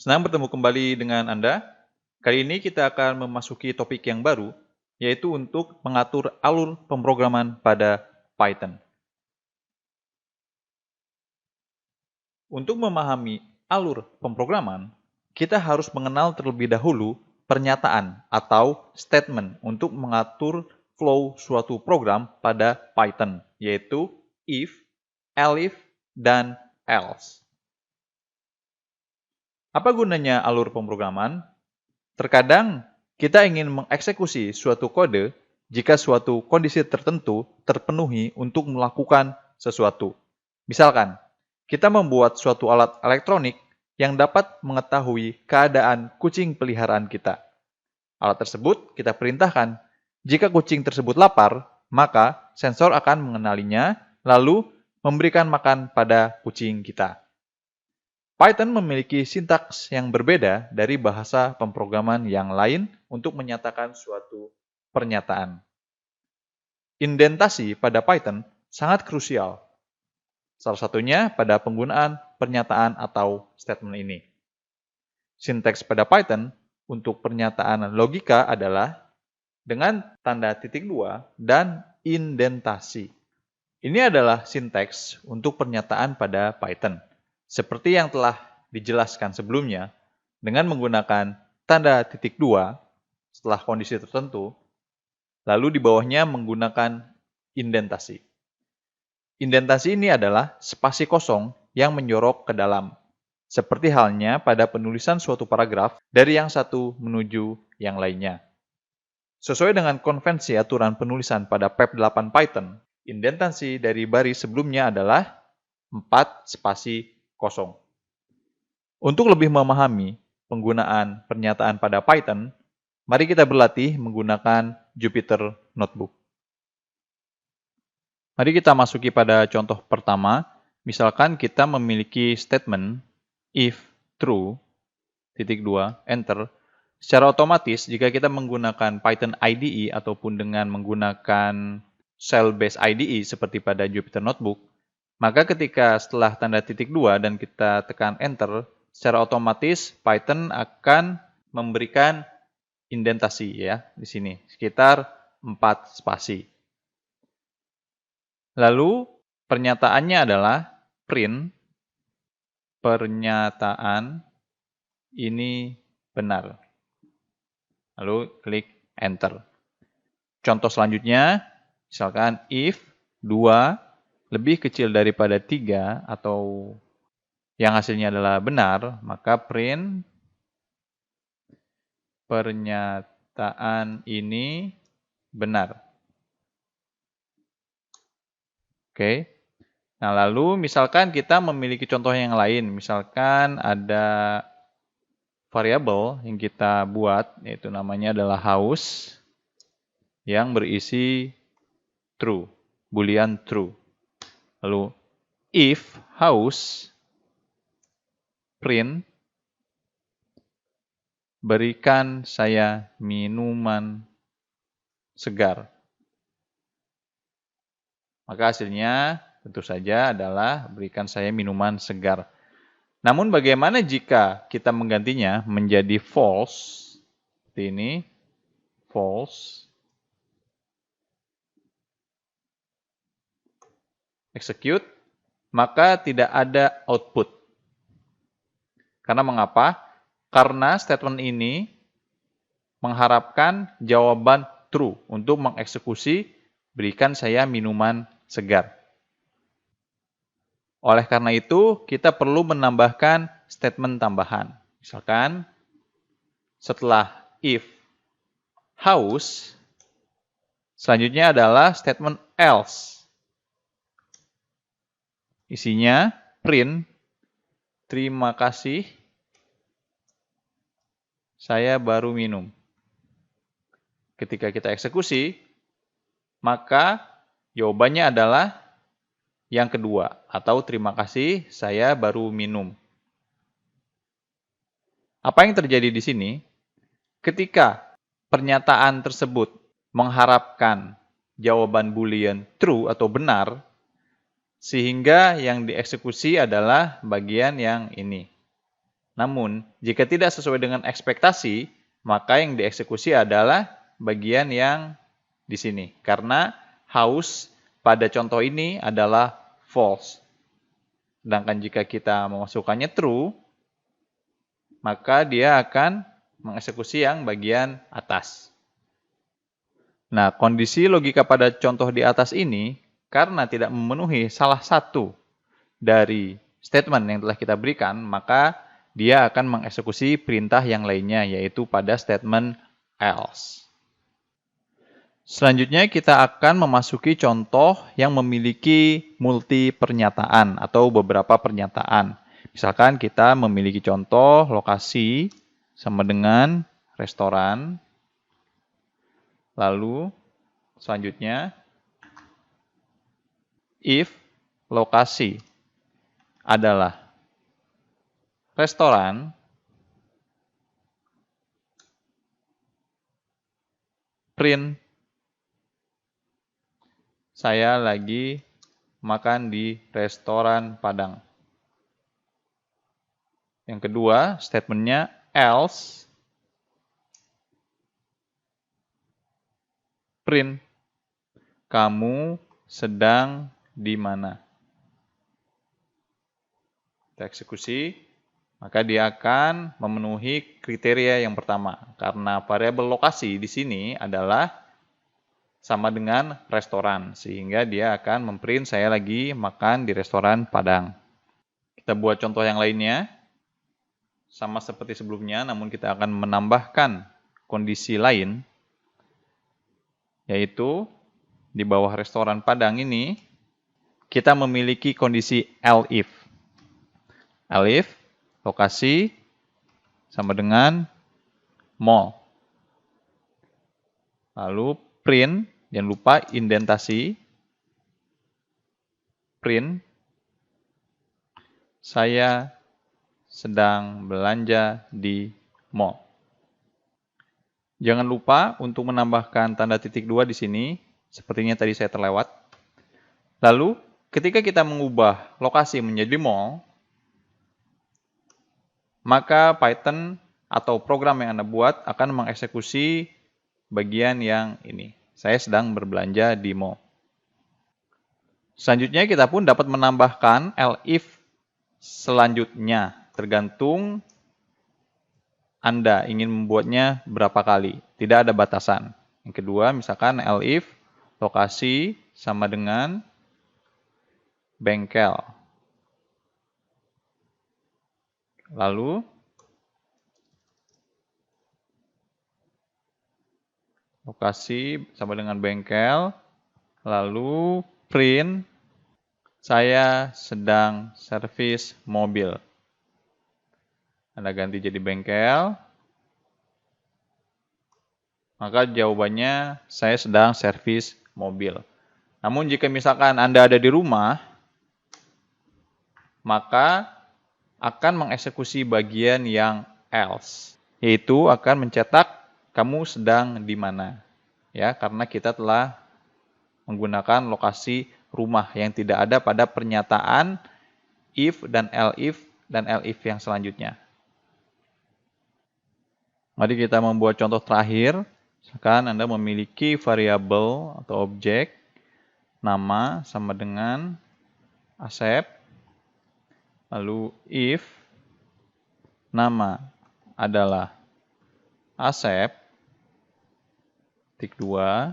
Senang bertemu kembali dengan Anda. Kali ini kita akan memasuki topik yang baru, yaitu untuk mengatur alur pemrograman pada Python. Untuk memahami alur pemrograman, kita harus mengenal terlebih dahulu pernyataan atau statement untuk mengatur flow suatu program pada Python, yaitu if, elif, dan else. Apa gunanya alur pemrograman? Terkadang kita ingin mengeksekusi suatu kode jika suatu kondisi tertentu terpenuhi untuk melakukan sesuatu. Misalkan, kita membuat suatu alat elektronik yang dapat mengetahui keadaan kucing peliharaan kita. Alat tersebut kita perintahkan. Jika kucing tersebut lapar, maka sensor akan mengenalinya, lalu memberikan makan pada kucing kita. Python memiliki sintaks yang berbeda dari bahasa pemrograman yang lain untuk menyatakan suatu pernyataan. Indentasi pada Python sangat krusial. Salah satunya pada penggunaan pernyataan atau statement ini. Sintaks pada Python untuk pernyataan logika adalah dengan tanda titik dua dan indentasi. Ini adalah sintaks untuk pernyataan pada Python. Seperti yang telah dijelaskan sebelumnya, dengan menggunakan tanda titik dua setelah kondisi tertentu, lalu di bawahnya menggunakan indentasi. Indentasi ini adalah spasi kosong yang menjorok ke dalam, seperti halnya pada penulisan suatu paragraf dari yang satu menuju yang lainnya. Sesuai dengan konvensi aturan penulisan pada PEP8 Python, indentasi dari baris sebelumnya adalah 4 spasi kosong. Untuk lebih memahami penggunaan pernyataan pada Python, mari kita berlatih menggunakan Jupyter Notebook. Mari kita masuki pada contoh pertama. Misalkan kita memiliki statement if true, titik 2, enter. Secara otomatis, jika kita menggunakan Python IDE ataupun dengan menggunakan shell-based IDE seperti pada Jupyter Notebook, maka ketika setelah tanda titik 2 dan kita tekan enter, secara otomatis Python akan memberikan indentasi ya di sini, sekitar 4 spasi. Lalu pernyataannya adalah print pernyataan ini benar. Lalu klik enter. Contoh selanjutnya, misalkan if 2 lebih kecil daripada 3 atau yang hasilnya adalah benar, maka print pernyataan ini benar. Oke. Nah, lalu misalkan kita memiliki contoh yang lain, misalkan ada variabel yang kita buat, yaitu namanya adalah house, yang berisi true, boolean true. Lalu, if house print berikan saya minuman segar. Maka hasilnya tentu saja adalah berikan saya minuman segar. Namun bagaimana jika kita menggantinya menjadi false? Seperti ini, false. Execute, maka tidak ada output. Karena mengapa? Karena statement ini mengharapkan jawaban true untuk mengeksekusi berikan saya minuman segar. Oleh karena itu, kita perlu menambahkan statement tambahan. Misalkan, setelah if house, selanjutnya adalah statement else. Isinya print, terima kasih, saya baru minum. Ketika kita eksekusi, maka jawabannya adalah yang kedua, atau terima kasih, saya baru minum. Apa yang terjadi di sini? Ketika pernyataan tersebut mengharapkan jawaban boolean true atau benar, sehingga yang dieksekusi adalah bagian yang ini. Namun, jika tidak sesuai dengan ekspektasi, maka yang dieksekusi adalah bagian yang di sini. Karena house pada contoh ini adalah false. Sedangkan jika kita memasukkannya true, maka dia akan mengeksekusi yang bagian atas. Nah, kondisi logika pada contoh di atas ini, karena tidak memenuhi salah satu dari statement yang telah kita berikan, maka dia akan mengeksekusi perintah yang lainnya, yaitu pada statement else. Selanjutnya kita akan memasuki contoh yang memiliki multi pernyataan atau beberapa pernyataan. Misalkan kita memiliki contoh lokasi sama dengan restoran. Lalu selanjutnya if lokasi adalah restoran, print saya lagi makan di restoran Padang. Yang kedua, statementnya else, print kamu sedang di mana. Kita eksekusi, maka dia akan memenuhi kriteria yang pertama. Karena variabel lokasi di sini adalah sama dengan restoran, sehingga dia akan memprint saya lagi makan di restoran Padang. Kita buat contoh yang lainnya, sama seperti sebelumnya, namun kita akan menambahkan kondisi lain, yaitu di bawah restoran Padang ini, kita memiliki kondisi elif. Elif, lokasi, sama dengan mall. Lalu print, jangan lupa indentasi. Print, saya sedang belanja di mall. Jangan lupa untuk menambahkan tanda titik 2 di sini, sepertinya tadi saya terlewat. Lalu, ketika kita mengubah lokasi menjadi mall, maka Python atau program yang Anda buat akan mengeksekusi bagian yang ini. Saya sedang berbelanja di mall. Selanjutnya kita pun dapat menambahkan elif selanjutnya, tergantung Anda ingin membuatnya berapa kali. Tidak ada batasan. Yang kedua, misalkan elif lokasi sama dengan bengkel. Lalu lokasi sama dengan bengkel. Lalu print saya sedang servis mobil. Anda ganti jadi bengkel. Maka jawabannya saya sedang servis mobil. Namun jika misalkan Anda ada di rumah, maka akan mengeksekusi bagian yang else, yaitu akan mencetak kamu sedang di mana. Ya, karena kita telah menggunakan lokasi rumah yang tidak ada pada pernyataan if dan elif yang selanjutnya. Mari kita membuat contoh terakhir. Misalkan Anda memiliki variabel atau objek nama sama dengan Asep. Lalu if nama adalah Asep, titik 2,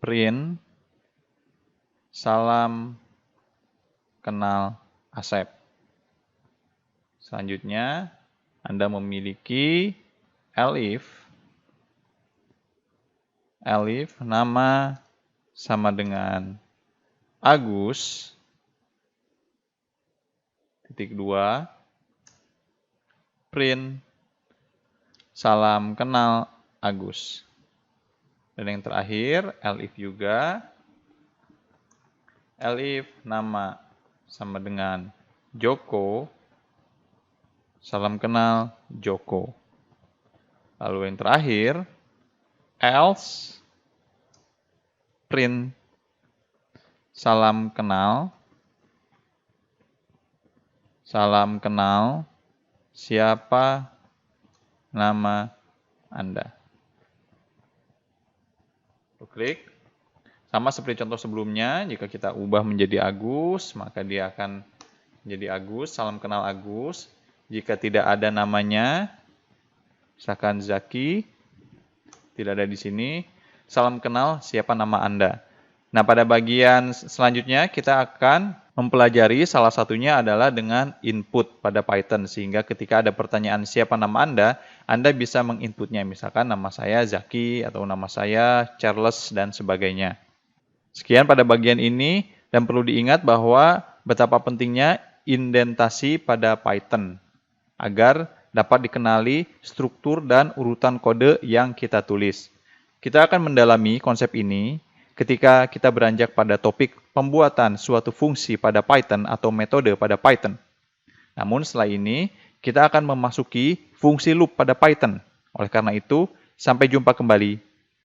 print salam kenal Asep. Selanjutnya, Anda memiliki elif nama sama dengan Agus, titik 2, print salam kenal Agus. Dan yang terakhir, elif juga, elif nama sama dengan Joko, salam kenal Joko. Lalu yang terakhir, else print salam kenal siapa nama Anda. Klik. Sama seperti contoh sebelumnya, jika kita ubah menjadi Agus, maka dia akan menjadi Agus, salam kenal Agus. Jika tidak ada namanya, misalkan Zaki, tidak ada di sini, salam kenal siapa nama Anda. Nah, pada bagian selanjutnya kita akan mempelajari salah satunya adalah dengan input pada Python, sehingga ketika ada pertanyaan siapa nama Anda bisa menginputnya, misalkan nama saya Zaki atau nama saya Charles dan sebagainya. Sekian pada bagian ini, dan perlu diingat bahwa betapa pentingnya indentasi pada Python agar dapat dikenali struktur dan urutan kode yang kita tulis. Kita akan mendalami konsep ini ketika kita beranjak pada topik pembuatan suatu fungsi pada Python atau metode pada Python. Namun setelah ini, kita akan memasuki fungsi loop pada Python. Oleh karena itu, sampai jumpa kembali